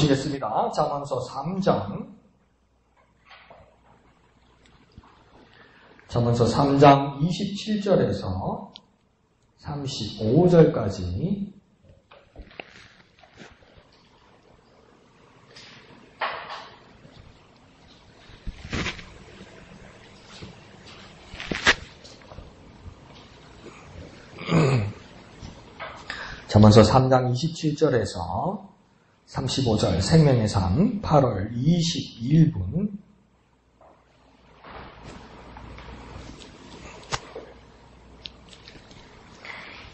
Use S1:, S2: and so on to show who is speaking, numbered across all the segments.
S1: 보시겠습니다. 잠언서 3장. 잠언서 3장 27절에서 35절까지 잠언서 3장 27절에서 35절 생명의 삶 8월 21분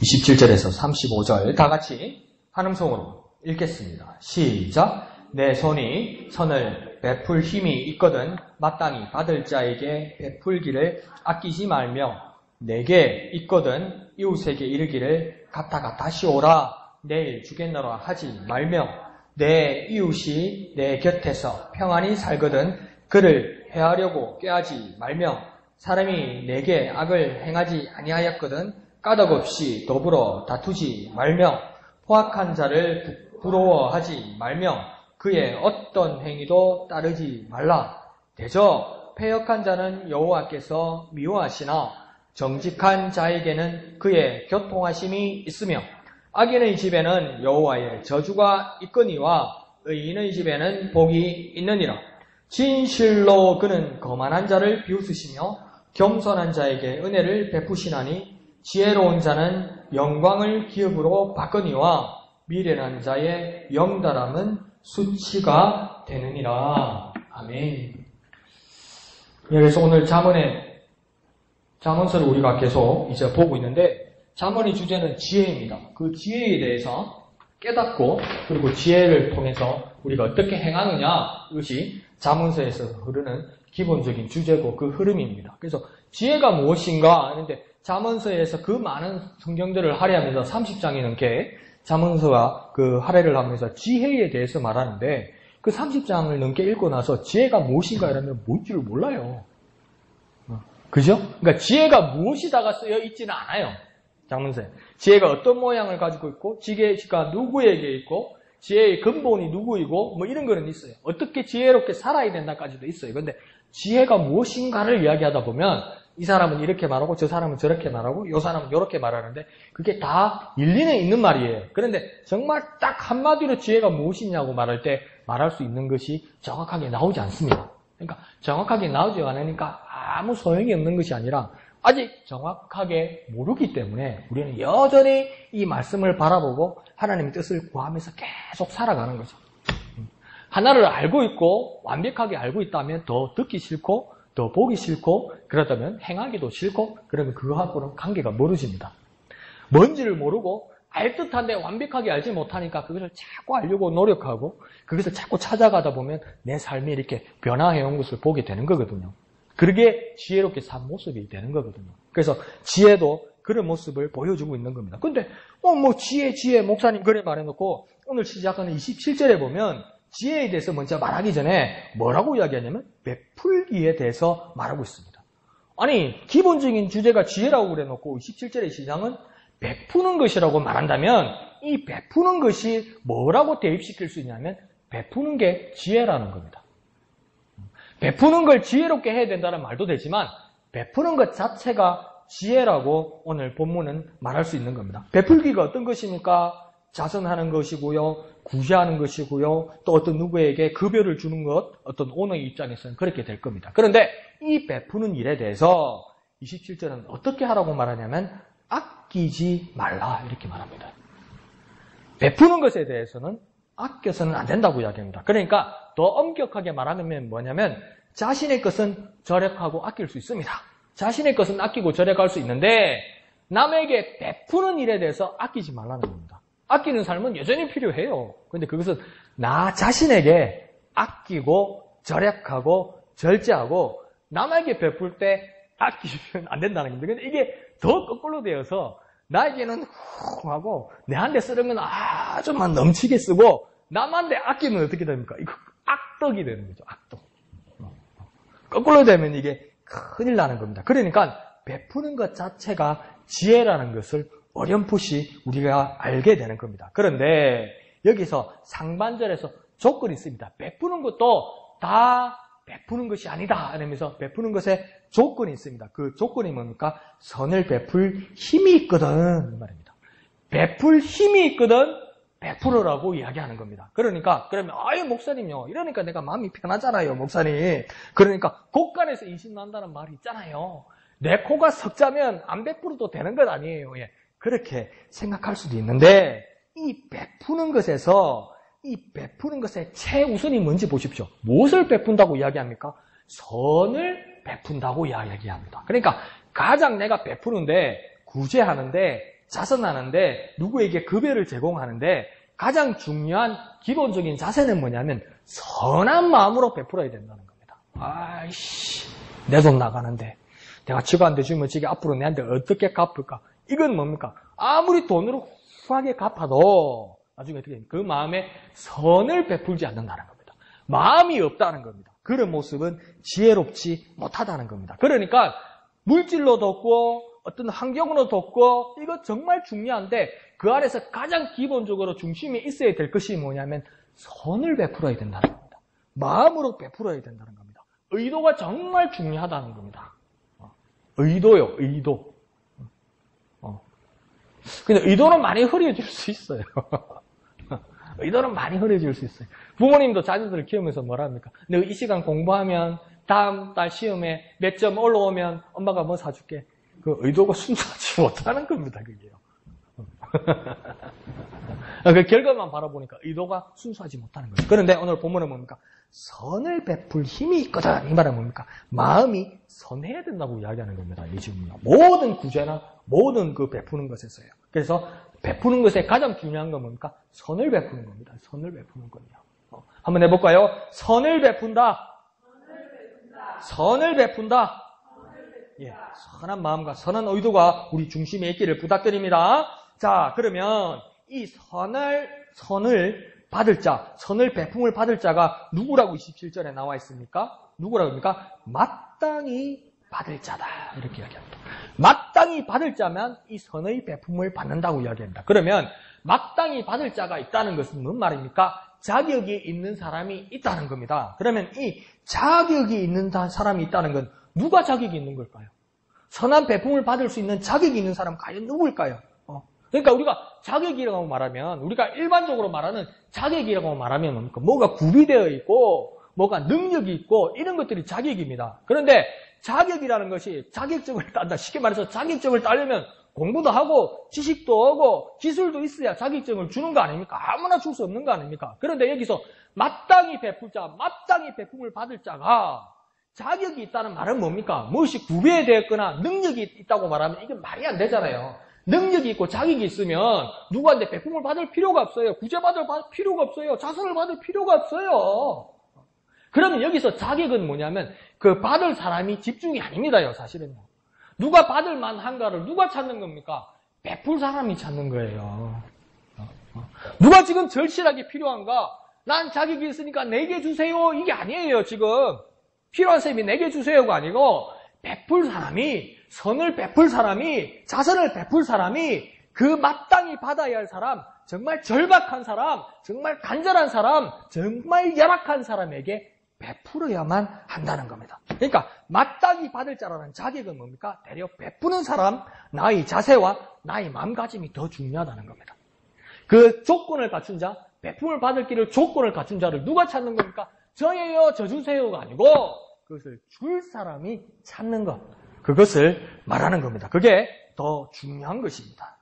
S1: 27절에서 35절 다 같이 한음성으로 읽겠습니다. 시작. 내 손이 선을 베풀 힘이 있거든 마땅히 받을 자에게 베풀기를 아끼지 말며 내게 있거든 이웃에게 이르기를 갔다가 다시 오라 내일 주겠노라 하지 말며 내 이웃이 내 곁에서 평안히 살거든 그를 해하려고 꾀하지 말며 사람이 내게 악을 행하지 아니하였거든 까닭없이 더불어 다투지 말며 포악한 자를 부러워하지 말며 그의 어떤 행위도 따르지 말라. 대저 패역한 자는 여호와께서 미워하시나 정직한 자에게는 그의 교통하심이 있으며 악인의 집에는 여호와의 저주가 있거니와 의인의 집에는 복이 있느니라. 진실로 그는 거만한 자를 비웃으시며 겸손한 자에게 은혜를 베푸시나니 지혜로운 자는 영광을 기업으로 받거니와 미련한 자의 영달함은 수치가 되느니라. 아멘. 그래서 오늘 잠언서를 우리가 계속 이제 보고 있는데 잠언의 주제는 지혜입니다. 그 지혜에 대해서 깨닫고 그리고 지혜를 통해서 우리가 어떻게 행하느냐 이것이 잠언서에서 흐르는 기본적인 주제고 그 흐름입니다. 그래서 지혜가 무엇인가 하는데 잠언서에서 그 많은 성경들을 할애하면서 30장이 넘게 잠언서가 그 할애를 하면서 지혜에 대해서 말하는데 그 30장을 넘게 읽고 나서 지혜가 무엇인가 이러면 뭔지를 몰라요. 그죠? 그러니까 지혜가 무엇이다가 쓰여 있지는 않아요. 잠언서에. 지혜가 어떤 모양을 가지고 있고 지혜가 누구에게 있고 지혜의 근본이 누구이고 뭐 이런 거는 있어요. 어떻게 지혜롭게 살아야 된다까지도 있어요. 그런데 지혜가 무엇인가를 이야기하다 보면 이 사람은 이렇게 말하고 저 사람은 저렇게 말하고 이 사람은 이렇게 말하는데 그게 다 일리는 있는 말이에요. 그런데 정말 딱 한마디로 지혜가 무엇이냐고 말할 때 말할 수 있는 것이 정확하게 나오지 않습니다. 그러니까 정확하게 나오지 않으니까 아무 소용이 없는 것이 아니라 아직 정확하게 모르기 때문에 우리는 여전히 이 말씀을 바라보고 하나님의 뜻을 구하면서 계속 살아가는 거죠. 하나를 알고 있고 완벽하게 알고 있다면 더 듣기 싫고 더 보기 싫고 그러다면 행하기도 싫고 그러면 그거하고는 관계가 멀어집니다. 뭔지를 모르고 알 듯한데 완벽하게 알지 못하니까 그것을 자꾸 알려고 노력하고 그것을 자꾸 찾아가다 보면 내 삶이 이렇게 변화해온 것을 보게 되는 거거든요. 그러게 지혜롭게 산 모습이 되는 거거든요. 그래서 지혜도 그런 모습을 보여주고 있는 겁니다. 근데 지혜 목사님 그래 말해놓고 오늘 시작하는 27절에 보면 지혜에 대해서 먼저 말하기 전에 뭐라고 이야기하냐면 베풀기에 대해서 말하고 있습니다. 아니 기본적인 주제가 지혜라고 그래놓고 27절의 시장은 베푸는 것이라고 말한다면 이 베푸는 것이 뭐라고 대입시킬 수 있냐면 베푸는 게 지혜라는 겁니다. 베푸는 걸 지혜롭게 해야 된다는 말도 되지만 베푸는 것 자체가 지혜라고 오늘 본문은 말할 수 있는 겁니다. 베풀기가 어떤 것입니까? 자선하는 것이고요. 구제하는 것이고요. 또 어떤 누구에게 급여를 주는 것, 어떤 오너의 입장에서는 그렇게 될 겁니다. 그런데 이 베푸는 일에 대해서 27절은 어떻게 하라고 말하냐면 아끼지 말라 이렇게 말합니다. 베푸는 것에 대해서는 아껴서는 안 된다고 이야기합니다. 그러니까 더 엄격하게 말하면 뭐냐면 자신의 것은 절약하고 아낄 수 있습니다. 자신의 것은 아끼고 절약할 수 있는데 남에게 베푸는 일에 대해서 아끼지 말라는 겁니다. 아끼는 삶은 여전히 필요해요. 그런데 그것은 나 자신에게 아끼고 절약하고 절제하고 남에게 베풀 때 아끼면 안 된다는 겁니다. 근데 이게 더 거꾸로 되어서 나에게는 후 하고 내한테 쓰려면 아주만 넘치게 쓰고 남한테 아끼면 어떻게 됩니까? 이거 악덕이 되는 거죠. 악덕. 거꾸로 되면 이게 큰일 나는 겁니다. 그러니까 베푸는 것 자체가 지혜라는 것을 어렴풋이 우리가 알게 되는 겁니다. 그런데 여기서 상반절에서 조건이 있습니다. 베푸는 것도 다 베푸는 것이 아니다. 이러면서 베푸는 것에 조건이 있습니다. 그 조건이 뭡니까? 선을 베풀 힘이 있거든 말입니다. 베풀 힘이 있거든 베풀으라고 이야기하는 겁니다. 그러니까 그러면 아유 목사님요. 이러니까 내가 마음이 편하잖아요. 목사님. 그러니까 곳간에서 인신난다는 말이 있잖아요. 내 코가 석자면 안 베풀어도 되는 것 아니에요. 예. 그렇게 생각할 수도 있는데 이 베푸는 것의 최우선이 뭔지 보십시오. 무엇을 베푼다고 이야기합니까? 선을 베푼다고 이야기합니다. 그러니까 가장 내가 베푸는데 구제하는데 자선하는데 누구에게 급여를 제공하는데 가장 중요한 기본적인 자세는 뭐냐면 선한 마음으로 베풀어야 된다는 겁니다. 아이씨 내 돈 나가는데 내가 지가 안 대주면 지가 앞으로 내한테 어떻게 갚을까? 이건 뭡니까? 아무리 돈으로 후하게 갚아도 나중에 어떻게 그 마음에 선을 베풀지 않는다는 겁니다. 마음이 없다는 겁니다. 그런 모습은 지혜롭지 못하다는 겁니다. 그러니까 물질로 돕고 어떤 환경으로 돕고 이거 정말 중요한데 그 안에서 가장 기본적으로 중심에 있어야 될 것이 뭐냐면 선을 베풀어야 된다는 겁니다. 마음으로 베풀어야 된다는 겁니다. 의도가 정말 중요하다는 겁니다. 의도요, 의도. 근데 의도는 많이 흐려질 수 있어요. 의도는 많이 흐려질 수 있어요. 부모님도 자녀들을 키우면서 뭐라 합니까? 내가 이 시간 공부하면 다음 달 시험에 몇 점 올라오면 엄마가 뭐 사줄게. 그 의도가 순수하지 못하는 겁니다, 그게요. 그 결과만 바라보니까 의도가 순수하지 못하는 거죠. 그런데 오늘 본문은 뭡니까? 선을 베풀 힘이 있거든. 이 말은 뭡니까? 마음이 선해야 된다고 이야기하는 겁니다. 이 지금요. 모든 구제나 모든 그 베푸는 것에서요. 그래서 베푸는 것에 가장 중요한 건 뭡니까? 선을 베푸는 겁니다. 선을 베푸는 거요. 한번 해볼까요? 선을 베푼다. 선을 베푼다. 예, 선한 마음과 선한 의도가 우리 중심에 있기를 부탁드립니다. 자, 그러면 이 선을 받을 자, 선을 베품을 받을 자가 누구라고 27절에 나와 있습니까? 누구라고 합니까? 마땅히 받을 자다. 이렇게 이야기합니다. 마땅히 받을 자면 이 선의 베품을 받는다고 이야기합니다. 그러면 마땅히 받을 자가 있다는 것은 뭔 말입니까? 자격이 있는 사람이 있다는 겁니다. 그러면 이 자격이 있는 사람이 있다는 건 누가 자격이 있는 걸까요? 선한 베품을 받을 수 있는 자격이 있는 사람 과연 누구일까요? 그러니까 우리가 자격이라고 말하면 우리가 일반적으로 말하는 자격이라고 말하면 뭡니까? 뭐가 구비되어 있고 뭐가 능력이 있고 이런 것들이 자격입니다. 그런데 자격이라는 것이 자격증을 딴다. 쉽게 말해서 자격증을 따려면 공부도 하고 지식도 하고 기술도 있어야 자격증을 주는 거 아닙니까? 아무나 줄 수 없는 거 아닙니까? 그런데 여기서 마땅히 베풀 자, 마땅히 베품을 받을 자가 자격이 있다는 말은 뭡니까? 무엇이 구비되었거나 능력이 있다고 말하면 이게 말이 안 되잖아요. 능력이 있고 자격이 있으면 누구한테 베품을 받을 필요가 없어요. 구제받을 필요가 없어요. 자선을 받을 필요가 없어요. 그러면 여기서 자격은 뭐냐면 그 받을 사람이 집중이 아닙니다요. 사실은요. 누가 받을 만한가를 누가 찾는 겁니까? 베풀 사람이 찾는 거예요. 누가 지금 절실하게 필요한가? 난 자격이 있으니까 내게 주세요. 이게 아니에요. 지금 필요한 셈이 내게 주세요가 아니고 베풀 사람이 선을 베풀 사람이 자선을 베풀 사람이 그 마땅히 받아야 할 사람 정말 절박한 사람 정말 간절한 사람 정말 열악한 사람에게 베풀어야만 한다는 겁니다. 그러니까 마땅히 받을 자라는 자격은 뭡니까? 대려 베푸는 사람 나의 자세와 나의 마음가짐이 더 중요하다는 겁니다. 그 조건을 갖춘 자 베품을 받을 길을 조건을 갖춘 자를 누가 찾는 겁니까? 저예요 저 주세요가 아니고 그것을 줄 사람이 찾는 것 그것을 말하는 겁니다. 그게 더 중요한 것입니다.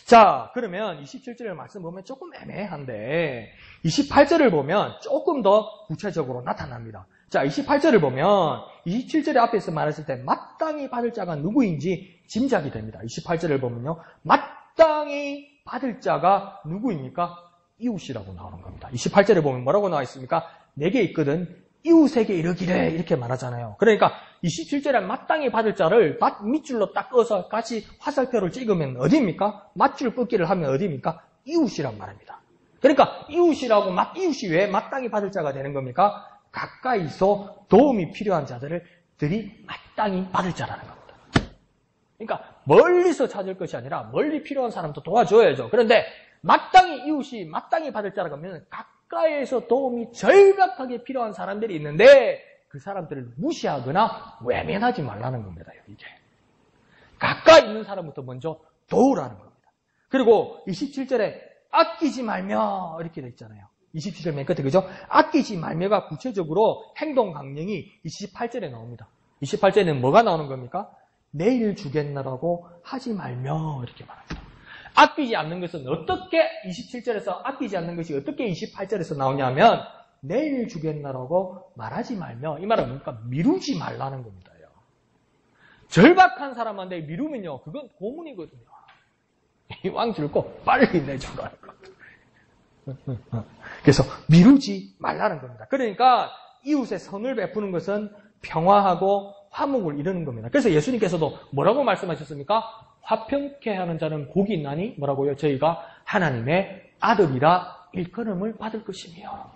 S1: 자, 그러면 27절의 말씀 보면 조금 애매한데 28절을 보면 조금 더 구체적으로 나타납니다. 자, 28절을 보면 27절의 앞에서 말했을 때 마땅히 받을 자가 누구인지 짐작이 됩니다. 28절을 보면요. 마땅히 받을 자가 누구입니까? 이웃이라고 나오는 겁니다. 28절에 보면 뭐라고 나와 있습니까? 내게 있거든 이웃에게 이르기래 이렇게 말하잖아요. 그러니까 27절에 마땅히 받을 자를 밑줄로 딱 꺼서 같이 화살표를 찍으면 어디입니까? 맞줄 뻗기를 하면 어디입니까? 이웃이란 말입니다. 그러니까 이웃이 왜 마땅히 받을 자가 되는 겁니까? 가까이서 도움이 필요한 자들이 마땅히 받을 자라는 겁니다. 그러니까 멀리서 찾을 것이 아니라 멀리 필요한 사람도 도와줘야죠. 그런데 마땅히 이웃이 마땅히 받을 자라고 하면 가까이에서 도움이 절박하게 필요한 사람들이 있는데 그 사람들을 무시하거나 외면하지 말라는 겁니다. 이게 가까이 있는 사람부터 먼저 도우라는 겁니다. 그리고 27절에 아끼지 말며 이렇게 돼 있잖아요. 27절 맨 끝에 그죠? 아끼지 말며가 구체적으로 행동 강령이 28절에 나옵니다. 28절에는 뭐가 나오는 겁니까? 내일 주겠나라고 하지 말며 이렇게 말합니다. 아끼지 않는 것은 어떻게 27절에서 아끼지 않는 것이 어떻게 28절에서 나오냐면 내일 주겠나라고 말하지 말며 이 말은 뭡니까? 미루지 말라는 겁니다. 절박한 사람한테 미루면요 그건 고문이거든요. 이왕 줄 거 빨리 내주라는 거. 그래서 미루지 말라는 겁니다. 그러니까 이웃의 선을 베푸는 것은 평화하고 화목을 이루는 겁니다. 그래서 예수님께서도 뭐라고 말씀하셨습니까? 화평케 하는 자는 복이 있나니 뭐라고요? 저희가 하나님의 아들이라 일컬음을 받을 것이며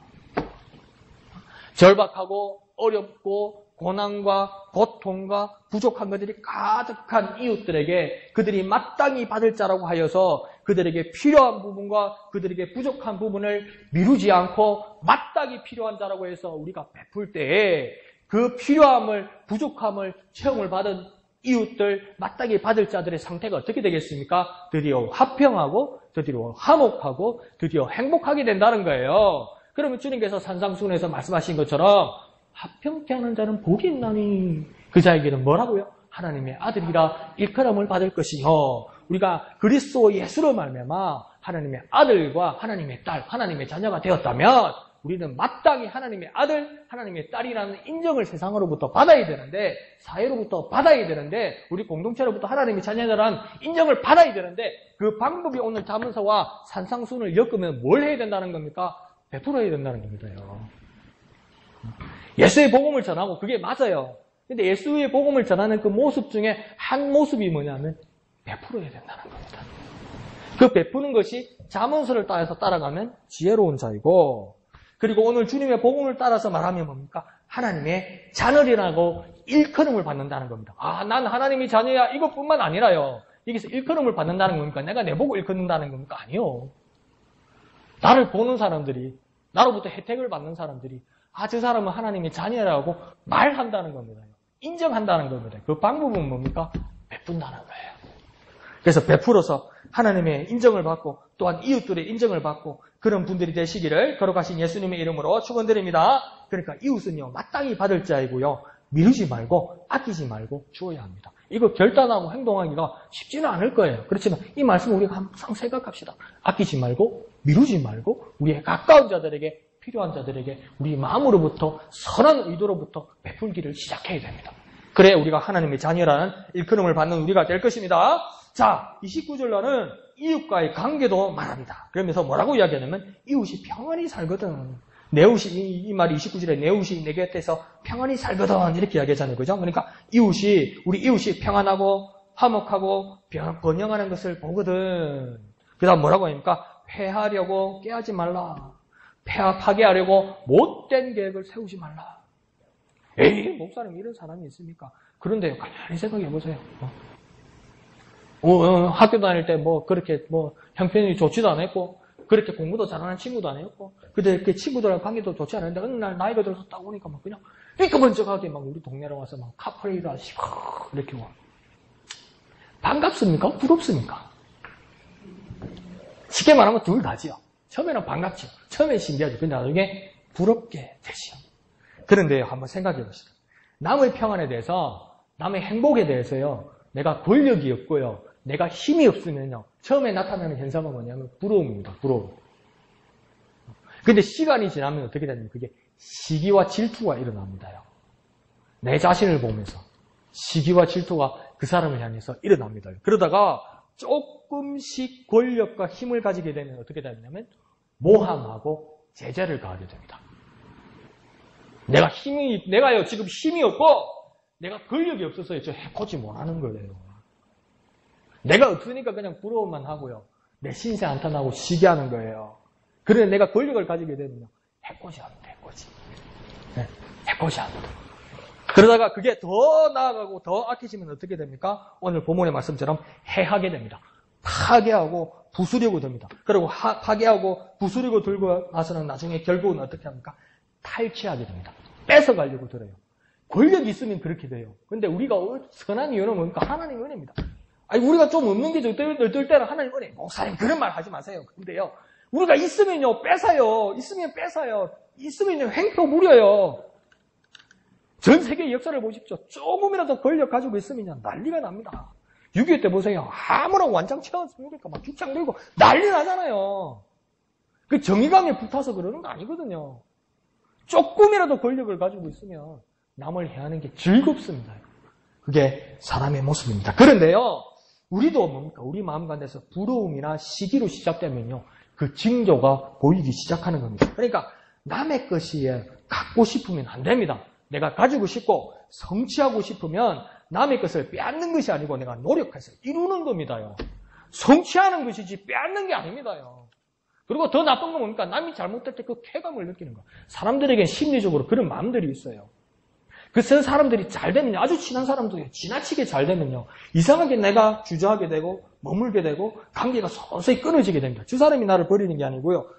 S1: 절박하고 어렵고 고난과 고통과 부족한 것들이 가득한 이웃들에게 그들이 마땅히 받을 자라고 하여서 그들에게 필요한 부분과 그들에게 부족한 부분을 미루지 않고 마땅히 필요한 자라고 해서 우리가 베풀 때에 그 필요함을 부족함을 체험을 받은 이웃들 마땅히 받을 자들의 상태가 어떻게 되겠습니까? 드디어 화평하고 드디어 화목하고 드디어 행복하게 된다는 거예요. 그러면 주님께서 산상수훈에서 말씀하신 것처럼 화평케 하는 자는 복이 있나니 그 자에게는 뭐라고요? 하나님의 아들이라 일컬음을 받을 것이요. 우리가 그리스도 예수로 말미암아 하나님의 아들과 하나님의 딸, 하나님의 자녀가 되었다면 우리는 마땅히 하나님의 아들, 하나님의 딸이라는 인정을 세상으로부터 받아야 되는데 사회로부터 받아야 되는데 우리 공동체로부터 하나님의 자녀라는 인정을 받아야 되는데 그 방법이 오늘 자문서와 산상수훈을 엮으면 뭘 해야 된다는 겁니까? 베풀어야 된다는 겁니다. 예수의 복음을 전하고 그게 맞아요. 근데 예수의 복음을 전하는 그 모습 중에 한 모습이 뭐냐면 베풀어야 된다는 겁니다. 그 베푸는 것이 자문서를 따라서 따라가면 지혜로운 자이고 그리고 오늘 주님의 복음을 따라서 말하면 뭡니까? 하나님의 자녀라고 일컬음을 받는다는 겁니다. 아, 난 하나님의 자녀야 이것뿐만 아니라요. 여기서 일컬음을 받는다는 겁니까? 내가 내보고 일컫는다는 겁니까? 아니요. 나를 보는 사람들이 나로부터 혜택을 받는 사람들이 아, 저 사람은 하나님의 자녀라고 말한다는 겁니다. 인정한다는 겁니다. 그 방법은 뭡니까? 베푼다는 거예요. 그래서 베풀어서 하나님의 인정을 받고 또한 이웃들의 인정을 받고 그런 분들이 되시기를 거룩하신 예수님의 이름으로 축원드립니다. 그러니까 이웃은요 마땅히 받을 자이고요. 미루지 말고 아끼지 말고 주어야 합니다. 이거 결단하고 행동하기가 쉽지는 않을 거예요. 그렇지만 이 말씀을 우리가 항상 생각합시다. 아끼지 말고 미루지 말고 우리의 가까운 자들에게 필요한 자들에게 우리 마음으로부터 선한 의도로부터 베풀기를 시작해야 됩니다. 그래 우리가 하나님의 자녀라는 일컬음을 받는 우리가 될 것입니다. 자, 29절로는 이웃과의 관계도 말합니다. 그러면서 뭐라고 이야기하냐면 이웃이 평안히 살거든. 내 이웃이 이 말이 29절에 내 이웃이 내 곁에서 평안히 살거든 이렇게 이야기하잖아요. 그죠? 그러니까 우리 이웃이 평안하고 화목하고 번영하는 것을 보거든. 그다음 뭐라고 합니까? 회하려고 깨하지 말라. 파괴하려고 못된 계획을 세우지 말라. 에이, 목사님 이런 사람이 있습니까? 그런데 가만히 생각해 보세요. 학교 다닐 때 그렇게 형편이 좋지도 않았고 그렇게 공부도 잘하는 친구도 아니었고 근데 그 친구들하고 관계도 좋지 않았는데 어느 날 나이가 들어서 딱 오니까 그냥 이끄번쩍하게 우리 동네로 와서 카프레이를 하시고 이렇게 와. 반갑습니까? 부럽습니까? 쉽게 말하면 둘 다지요. 처음에는 반갑죠. 처음엔 신기하죠. 근데 나중에 부럽게 되죠. 그런데 한번 생각해 보시죠. 남의 평안에 대해서, 남의 행복에 대해서요, 내가 권력이 없고요, 내가 힘이 없으면요, 처음에 나타나는 현상은 뭐냐면 부러움입니다. 부러움. 근데 시간이 지나면 어떻게 되냐면 그게 시기와 질투가 일어납니다요. 내 자신을 보면서 시기와 질투가 그 사람을 향해서 일어납니다. 그러다가 조금씩 권력과 힘을 가지게 되면 어떻게 되냐면 모함하고 제재를 가하게 됩니다. 내가요 지금 힘이 없고 내가 권력이 없어서 저 해코지 못하는 거예요. 내가 없으니까 그냥 부러움만 하고요. 내 신세 한탄하고 시기하는 거예요. 그런데 내가 권력을 가지게 되면요. 해코지 합니다. 해코지. 네, 해코지 합니다. 그러다가 그게 더 나아가고 더 악해지면 어떻게 됩니까? 오늘 본문의 말씀처럼 해하게 됩니다. 파괴하고 부수려고 듭니다. 그리고 파괴하고 부수려고 들고 나서는 나중에 결국은 어떻게 합니까? 탈취하게 됩니다. 뺏어가려고 들어요. 권력이 있으면 그렇게 돼요. 근데 우리가 선한 이유는 뭡니까? 하나님 은혜입니다. 아니, 우리가 좀 없는 게 어떨 때는 하나님 은혜. 목사님 그런 말 하지 마세요. 근데요, 우리가 있으면요, 뺏어요. 있으면 뺏어요. 있으면요, 횡포 부려요. 전 세계 역사를 보십시오. 조금이라도 권력 가지고 있으면 난리가 납니다. 6.25 때 보세요. 아무런 완장 채웠습니까? 막 죽창 들고 난리 나잖아요. 그 정의감에 불타서 그러는 거 아니거든요. 조금이라도 권력을 가지고 있으면 남을 해하는 게 즐겁습니다. 그게 사람의 모습입니다. 그런데요, 우리도 뭡니까? 우리 마음 가운데서 부러움이나 시기로 시작되면요, 그 징조가 보이기 시작하는 겁니다. 그러니까 남의 것이 갖고 싶으면 안 됩니다. 내가 가지고 싶고 성취하고 싶으면 남의 것을 빼앗는 것이 아니고 내가 노력해서 이루는 겁니다요. 성취하는 것이지 빼앗는 게 아닙니다요. 그리고 더 나쁜 건 뭡니까? 남이 잘못될 때 그 쾌감을 느끼는 거예요. 사람들에겐 심리적으로 그런 마음들이 있어요. 그래서 사람들이 잘 되면요, 아주 친한 사람들이 지나치게 잘 되면요, 이상하게 내가 주저하게 되고 머물게 되고 관계가 서서히 끊어지게 됩니다. 저 사람이 나를 버리는 게 아니고요,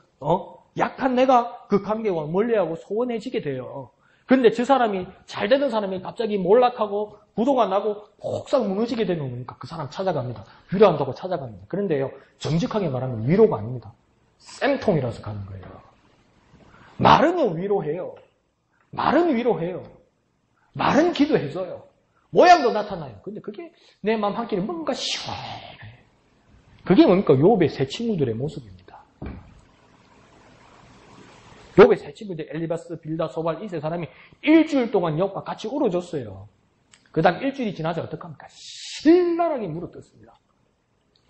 S1: 약한 내가 그 관계와 멀리하고 소원해지게 돼요. 그런데 저 사람이 잘 되는 사람이 갑자기 몰락하고 부도가 나고 폭삭 무너지게 되면 뭡니까? 그 사람 찾아갑니다. 위로한다고 찾아갑니다. 그런데요, 정직하게 말하면 위로가 아닙니다. 쌤통이라서 가는 거예요. 말은요, 위로해요. 말은 위로해요. 말은 기도해줘요. 모양도 나타나요. 근데 그게 내 마음 한끼리 뭔가 시원해. 그게 뭡니까? 욥의 세 친구들의 모습입니다. 욥의 세 친구들, 엘리바스, 빌다, 소발, 이 세 사람이 일주일 동안 욥과 같이 울어줬어요. 그 다음 일주일이 지나자 어떡합니까? 신랄하게 물어뜯습니다.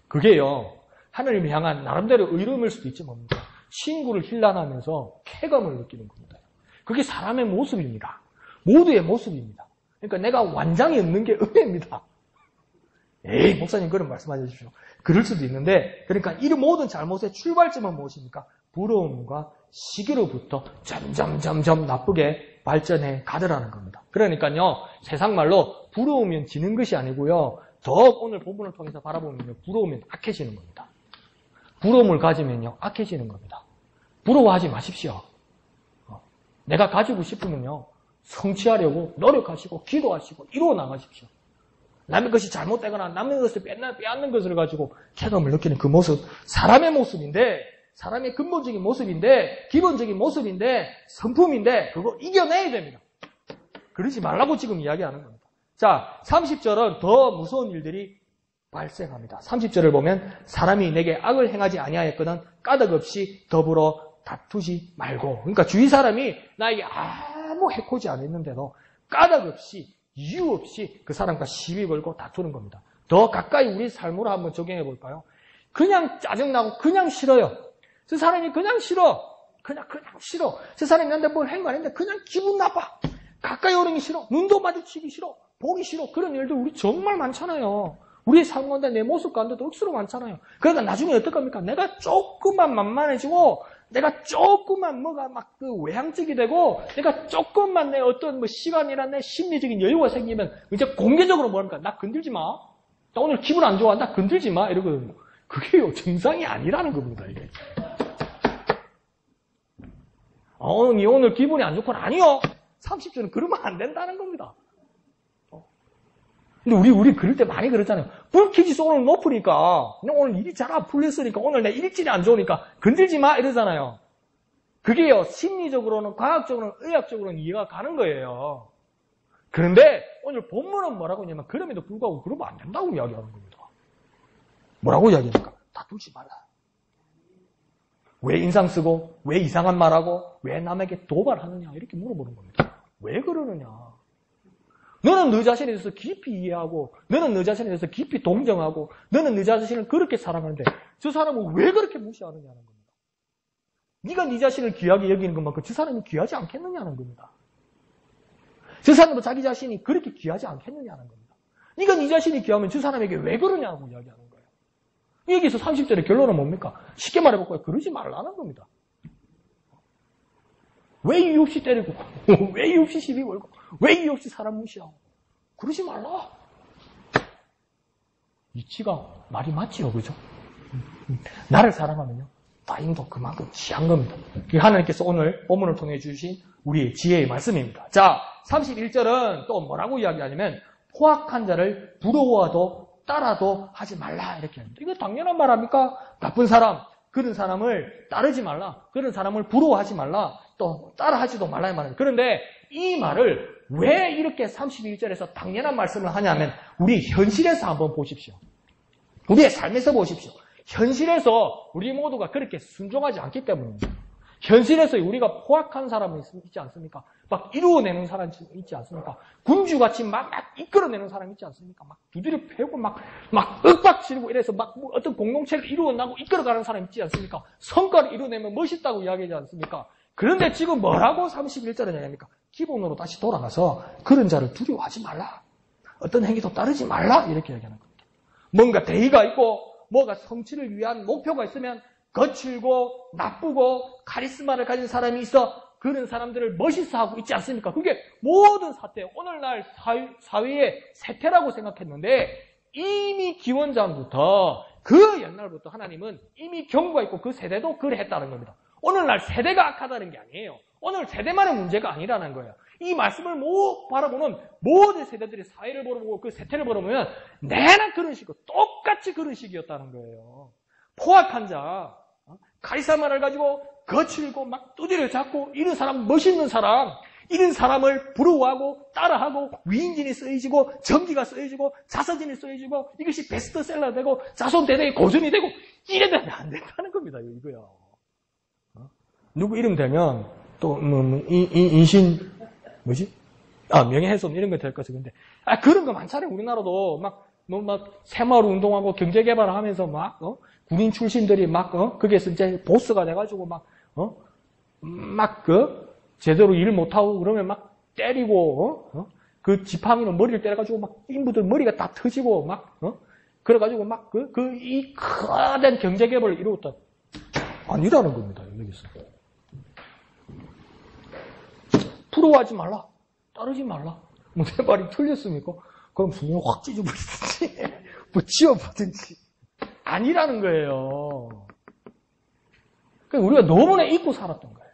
S1: 그게요, 하나님을 향한 나름대로 의로움일 수도 있지 뭡니까? 친구를 힐난하면서 쾌감을 느끼는 겁니다. 그게 사람의 모습입니다. 모두의 모습입니다. 그러니까 내가 완장이 없는 게 은혜입니다. 에이, 목사님 그런 말씀하지 주십시오. 그럴 수도 있는데, 그러니까 이 모든 잘못의 출발점은 무엇입니까? 부러움과 시기로부터 점점 나쁘게 발전해 가더라는 겁니다. 그러니까요, 세상 말로 부러우면 지는 것이 아니고요, 더욱 오늘 본문을 통해서 바라보면요, 부러우면 악해지는 겁니다. 부러움을 가지면요, 악해지는 겁니다. 부러워하지 마십시오. 내가 가지고 싶으면요, 성취하려고 노력하시고 기도하시고 이루어 나가십시오. 남의 것이 잘못되거나 남의 것을 빼앗는 것을 가지고 쾌감을 느끼는 그 모습, 사람의 모습인데, 사람의 근본적인 모습인데, 기본적인 모습인데, 성품인데, 그거 이겨내야 됩니다. 그러지 말라고 지금 이야기하는 겁니다. 자, 30절은 더 무서운 일들이 발생합니다. 30절을 보면 사람이 내게 악을 행하지 아니하였거든 까닭 없이 더불어 다투지 말고. 그러니까 주위 사람이 나에게 아무 해코지 않았는데도 까닭 없이 이유 없이 그 사람과 시비 걸고 다투는 겁니다. 더 가까이 우리 삶으로 한번 적용해 볼까요? 그냥 짜증나고 그냥 싫어요. 저 사람이 그냥 싫어. 그냥 싫어. 저 사람이 나한테 뭘 한 거 아닌데 그냥 기분 나빠. 가까이 오는 게 싫어. 눈도 마주치기 싫어. 보기 싫어. 그런 일들 우리 정말 많잖아요. 우리의 삶 가운데 내 모습 가운데도 억수로 많잖아요. 그러니까 나중에 어떡합니까? 내가 조금만 만만해지고 내가 조금만 뭐가 막 그 외향적이 되고 내가 조금만 내 어떤 뭐 시간이나 내 심리적인 여유가 생기면 이제 공개적으로 뭐합니까? 나 건들지 마. 나 오늘 기분 안 좋아. 나 건들지 마. 이러거든요. 그게요, 정상이 아니라는 겁니다, 이게. 니 오늘 기분이 안 좋구나. 아니요. 30주는 그러면 안 된다는 겁니다. 근데 우리 그럴 때 많이 그러잖아요. 불키지수 오늘 높으니까, 오늘 일이 잘 안 풀렸으니까, 오늘 내 일질이 안 좋으니까, 건들지 마! 이러잖아요. 그게요, 심리적으로는, 과학적으로는, 의학적으로는 이해가 가는 거예요. 그런데, 오늘 본문은 뭐라고 하냐면, 그럼에도 불구하고 그러면 안 된다고 이야기하는 겁니다. 뭐라고 이야기합니까? 다투지 마라. 왜 인상 쓰고, 왜 이상한 말하고, 왜 남에게 도발하느냐, 이렇게 물어보는 겁니다. 왜 그러느냐. 너는 너 자신에 대해서 깊이 이해하고, 너는 너 자신에 대해서 깊이 동정하고, 너는 너 자신을 그렇게 사랑하는데, 저 사람은 왜 그렇게 무시하느냐는 겁니다. 네가 네 자신을 귀하게 여기는 것만큼 저 사람이 귀하지 않겠느냐는 겁니다. 저 사람도 자기 자신이 그렇게 귀하지 않겠느냐는 겁니다. 네가 네 자신이 귀하면 저 사람에게 왜 그러냐고 이야기하는 거예요. 여기서 30절의 결론은 뭡니까? 쉽게 말해볼까요? 그러지 말라는 겁니다. 왜 이유 없이 때리고, 왜 이유 없이 시비 걸고, 왜 이유 없이 사람 무시하고. 그러지 말라. 이치가 말이 맞지요, 그죠? 나를 사랑하면요. 따임도 그만큼 취한 겁니다. 하나님께서 오늘 본문을 통해 주신 우리의 지혜의 말씀입니다. 자, 31절은 또 뭐라고 이야기하냐면 포악한 자를 부러워도 따라도 하지 말라 이렇게 합니다. 이거 당연한 말 아닙니까? 나쁜 사람, 그런 사람을 따르지 말라. 그런 사람을 부러워하지 말라. 또 따라하지도 말라 이 말입니다. 그런데 이 말을 왜 이렇게 31절에서 당연한 말씀을 하냐면 우리 현실에서 한번 보십시오. 우리의 삶에서 보십시오. 현실에서 우리 모두가 그렇게 순종하지 않기 때문입니다. 현실에서 우리가 포악한 사람이 있지 않습니까? 막 이루어내는 사람이 있지 않습니까? 군주같이 막 이끌어내는 사람이 있지 않습니까? 막 두드려 패고 막 윽박지르고 이래서 막 어떤 공동체를 이루어나고 이끌어가는 사람이 있지 않습니까? 성과를 이루어내면 멋있다고 이야기하지 않습니까? 그런데 지금 뭐라고 31절에 얘기합니까? 기본으로 다시 돌아가서 그런 자를 두려워하지 말라. 어떤 행위도 따르지 말라. 이렇게 얘기하는 겁니다. 뭔가 대의가 있고 뭐가 성취를 위한 목표가 있으면 거칠고 나쁘고 카리스마를 가진 사람이 있어 그런 사람들을 멋있어하고 있지 않습니까? 그게 모든 사태, 오늘날 사회의 세태라고 생각했는데 이미 기원전부터 그 옛날부터 하나님은 이미 경고가 있고 그 세대도 그랬다는 겁니다. 오늘날 세대가 악하다는 게 아니에요. 오늘 세대만의 문제가 아니라는 거예요. 이 말씀을 바라보는 모든 세대들이 사회를 바라보고 그 세태를 바라보면 내나 그런 식으로 똑같이 그런 식이었다는 거예요. 포악한 자, 카리스마를 가지고 거칠고 막 두드려 잡고 이런 사람, 멋있는 사람, 이런 사람을 부러워하고 따라하고 위인진이 쓰여지고 전기가 쓰여지고 자서진이 쓰여지고 이것이 베스트셀러 되고 자손대대의 고전이 되고 이래 되면 안 된다는 겁니다. 이거요. 누구 이름 되면 또 인신 뭐지? 명예훼손 이런 거 될 것이 근데 그런 거 많잖아요. 우리나라도 막 새마을 운동하고 경제개발을 하면서 군인 출신들이 거기에서 이제 보스가 돼가지고 제대로 일 못하고 그러면 막 때리고, 그 지팡이는 머리를 때려가지고 인부들 머리가 다 터지고 그래가지고 이 거대한 경제개발을 이루었다. 아니라는 겁니다, 여기서. 부러워하지 말라. 따르지 말라. 내 말이 틀렸습니까? 그럼 손을 확 찢어버리든지, 지워버리든지. 아니라는 거예요. 우리가 너무나 잊고 살았던 거예요.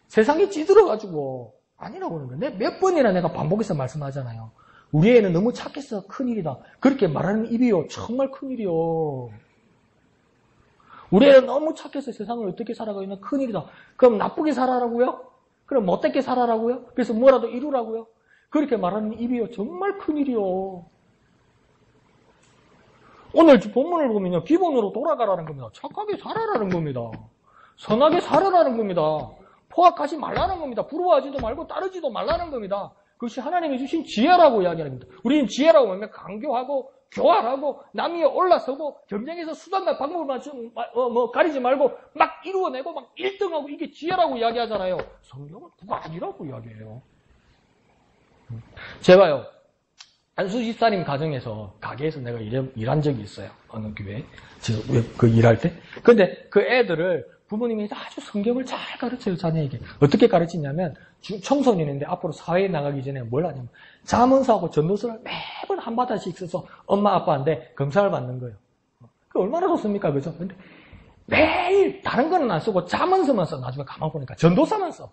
S1: 세상이 찌들어가지고 아니라고 하는 거예요. 몇 번이나 내가 반복해서 말씀하잖아요. 우리 애는 너무 착해서 큰일이다. 그렇게 말하는 입이요. 정말 큰일이요. 우리 애는 너무 착해서 세상을 어떻게 살아가고 있나 큰일이다. 그럼 나쁘게 살아라고요? 그럼 못되게 살아라고요? 그래서 뭐라도 이루라고요? 그렇게 말하는 입이요. 정말 큰일이요. 오늘 본문을 보면요. 기본으로 돌아가라는 겁니다. 착하게 살아라는 겁니다. 선하게 살아라는 겁니다. 포악하지 말라는 겁니다. 부러워하지도 말고 따르지도 말라는 겁니다. 그것이 하나님이 주신 지혜라고 이야기하는 겁니다. 우리는 지혜라고 하면 강교하고 교활하고 남 위에 올라서고 경쟁에서 수단과 방법을 가리지 말고 막 이루어내고 1등하고 이게 지혜라고 이야기하잖아요. 성경은 그거 아니라고 이야기해요. 제가요. 안수 집사님 가정에서 가게에서 내가 일한 적이 있어요. 어느 교회 그 일할 때. 근데 그 애들을 부모님이 아주 성경을 잘 가르쳐요, 자녀에게. 어떻게 가르치냐면 청소년인데 앞으로 사회에 나가기 전에 뭘 하냐면 자문서하고 전도서를 매번 한 바다씩 써서 엄마 아빠한테 검사를 받는 거예요. 그 얼마나 좋습니까, 그죠? 근데 매일 다른 거는 안 쓰고 자문서만 써. 나중에 가만 보니까 전도서만 써.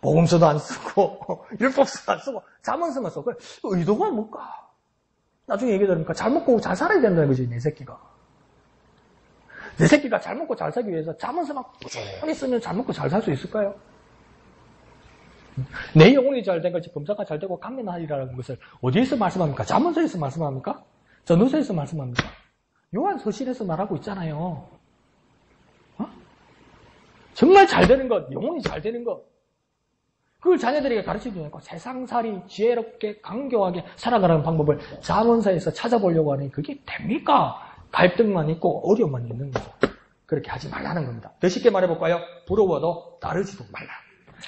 S1: 복음서도 안 쓰고 율법서도 안 쓰고 자문서만 써. 그 의도가 뭘까? 나중에 얘기 들으니까 잘 먹고 잘 살아야 된다는 거지, 내 새끼가. 내 새끼가 잘 먹고 잘 살기 위해서 자문서만 꾸준히 쓰면 잘 먹고 잘 살 수 있을까요? 내 영혼이 잘 된 것이 범사가 잘 되고 강건하리라는 것을 어디에서 말씀합니까? 자문서에서 말씀합니까? 전도서에서 말씀합니까? 요한서신에서 말하고 있잖아요. 정말 잘 되는 것, 영혼이 잘 되는 것. 그걸 자녀들에게 가르치지 않고 세상살이 지혜롭게 강교하게 살아가는 방법을 자문서에서 찾아보려고 하니 그게 됩니까? 갈등만 있고 어려움만 있는 거죠. 그렇게 하지 말라는 겁니다. 더 쉽게 말해볼까요? 부러워도 따르지도 말라.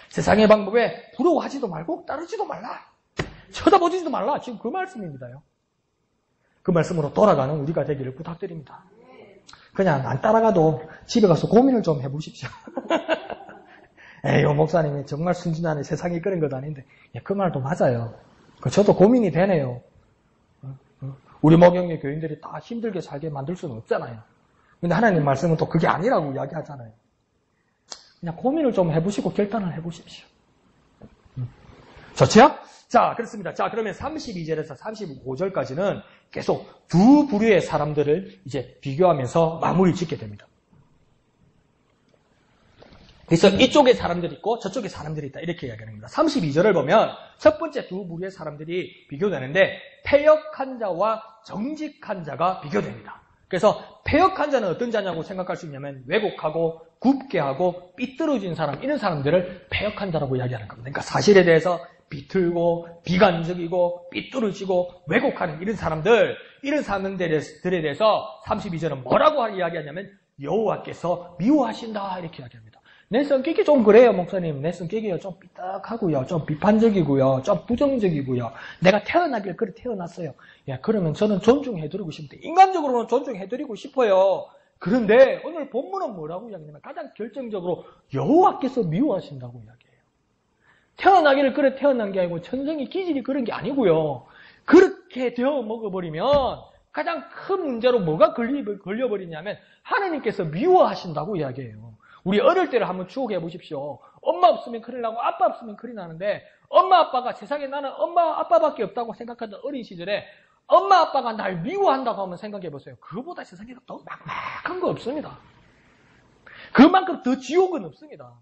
S1: 세상의 방법에 부러워하지도 말고 따르지도 말라. 쳐다보지도 말라. 지금 그 말씀입니다요. 그 말씀으로 돌아가는 우리가 되기를 부탁드립니다. 그냥 안 따라가도 집에 가서 고민을 좀 해보십시오. 에이, 목사님이 정말 순진하네. 세상이 그런 것 아닌데. 그 말도 맞아요. 저도 고민이 되네요. 우리 목영의 교인들이 다 힘들게 살게 만들 수는 없잖아요. 근데 하나님 말씀은 또 그게 아니라고 이야기하잖아요. 그냥 고민을 좀 해보시고 결단을 해보십시오. 좋죠? 자, 그렇습니다. 자, 그러면 32절에서 35절까지는 계속 두 부류의 사람들을 이제 비교하면서 마무리 짓게 됩니다. 그래서 이쪽에 사람들이 있고 저쪽에 사람들이 있다. 이렇게 이야기하는 겁니다. 32절을 보면 첫 번째 두 부류의 사람들이 비교되는데 패역한 자와 정직한 자가 비교됩니다. 그래서 패역한 자는 어떤 자냐고 생각할 수 있냐면 왜곡하고 굽게 하고 삐뚤어진 사람, 이런 사람들을 패역한 자라고 이야기하는 겁니다. 그러니까 사실에 대해서 비틀고 비관적이고 삐뚤어지고 왜곡하는 이런 사람들에 대해서 32절은 뭐라고 이야기하냐면 여호와께서 미워하신다 이렇게 이야기합니다. 내 성격이 좀 그래요, 목사님. 내 성격이 좀 삐딱하고요, 좀 비판적이고요, 좀 부정적이고요. 내가 태어나길 그래 태어났어요. 야, 그러면 저는 존중해드리고 싶은데 인간적으로는 존중해드리고 싶어요. 그런데 오늘 본문은 뭐라고 이야기하냐면 가장 결정적으로 여호와께서 미워하신다고 이야기해요. 태어나기를 그래 태어난 게 아니고 천성이 기질이 그런 게 아니고요. 그렇게 되어 먹어버리면 가장 큰 문제로 뭐가 걸려버리냐면 하나님께서 미워하신다고 이야기해요. 우리 어릴 때를 한번 추억해 보십시오. 엄마 없으면 큰일 나고 아빠 없으면 큰일 나는데 엄마 아빠가 세상에 나는 엄마 아빠밖에 없다고 생각하던 어린 시절에 엄마 아빠가 날 미워한다고 하면 생각해 보세요. 그거보다 세상에 더 막막한 거 없습니다. 그만큼 더 지옥은 없습니다.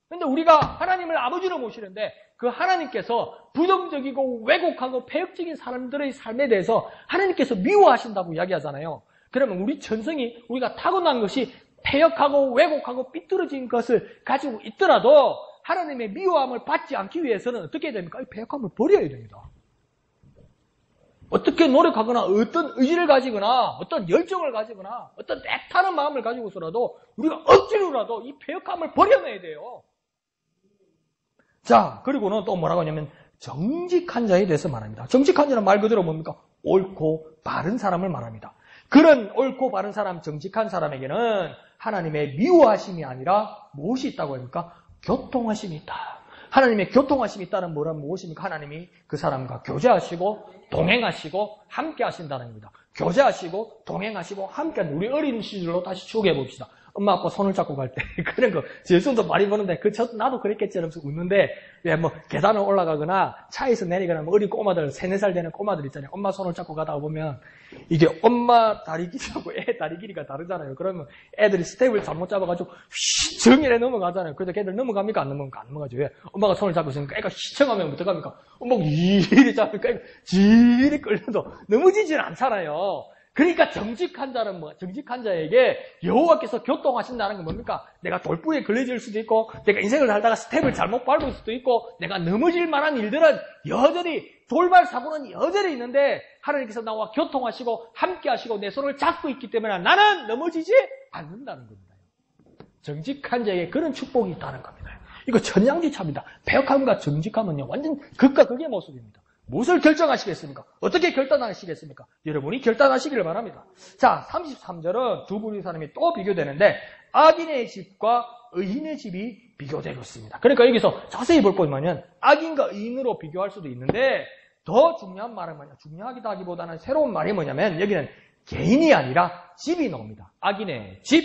S1: 근데 우리가 하나님을 아버지로 모시는데 그 하나님께서 부정적이고 왜곡하고 폐역적인 사람들의 삶에 대해서 하나님께서 미워하신다고 이야기하잖아요. 그러면 우리 천성이 우리가 타고난 것이 폐역하고 왜곡하고 삐뚤어진 것을 가지고 있더라도 하나님의 미워함을 받지 않기 위해서는 어떻게 해야 됩니까? 이 폐역함을 버려야 됩니다. 어떻게 노력하거나 어떤 의지를 가지거나 어떤 열정을 가지거나 어떤 애타는 마음을 가지고서라도 우리가 억지로라도 이 폐역함을 버려내야 돼요. 자, 그리고는 또 뭐라고 하냐면 정직한 자에 대해서 말합니다. 정직한 자는 말 그대로 뭡니까? 옳고 바른 사람을 말합니다. 그런 옳고 바른 사람, 정직한 사람에게는 하나님의 미워하심이 아니라 무엇이 있다고 합니까? 교통하심이 있다. 하나님의 교통하심이 있다는 무엇입니까? 하나님이 그 사람과 교제하시고 동행하시고 함께 하신다는 겁니다. 교제하시고 동행하시고 함께 하는 우리 어린 시절로 다시 추억해 봅시다. 엄마 아빠 손을 잡고 갈 때 그런 거 제 손도 많이 보는데 나도 그랬겠지 이러면서 웃는데 계단을 올라가거나 차에서 내리거나 어린 꼬마들 3-4살 되는 꼬마들 있잖아요. 엄마 손을 잡고 가다가 보면 이게 엄마 다리 길이하고 애 다리 길이가 다르잖아요. 그러면 애들이 스텝을 잘못 잡아가지고 정일에 넘어가잖아요. 그래서 걔들 넘어갑니까? 안 넘어가죠. 왜? 엄마가 손을 잡고 있으니까 애가 시청하면 어떡합니까? 엄마가 이리 잡으니까 애가 지리 끌려도 넘어지질 않잖아요. 그러니까 정직한 자에게 여호와께서 교통하신다는 건 뭡니까? 내가 돌부에 걸려질 수도 있고, 내가 인생을 살다가 스텝을 잘못 밟을 수도 있고, 내가 넘어질 만한 일들은 여전히, 돌발 사고는 여전히 있는데, 하나님께서 나와 교통하시고, 함께 하시고, 내 손을 잡고 있기 때문에 나는 넘어지지 않는다는 겁니다. 정직한 자에게 그런 축복이 있다는 겁니다. 이거 천양지차입니다. 배역함과 정직함은요, 완전 극과 극의 모습입니다. 무엇을 결정하시겠습니까? 어떻게 결단하시겠습니까? 여러분이 결단하시기를 바랍니다. 자, 33절은 두 부류의 사람이 또 비교되는데 악인의 집과 의인의 집이 비교되고 있습니다. 그러니까 여기서 자세히 볼 거면 악인과 의인으로 비교할 수도 있는데 더 중요한 말은 뭐냐? 중요하기보다는 새로운 말이 뭐냐면 여기는 개인이 아니라 집이 나옵니다. 악인의 집,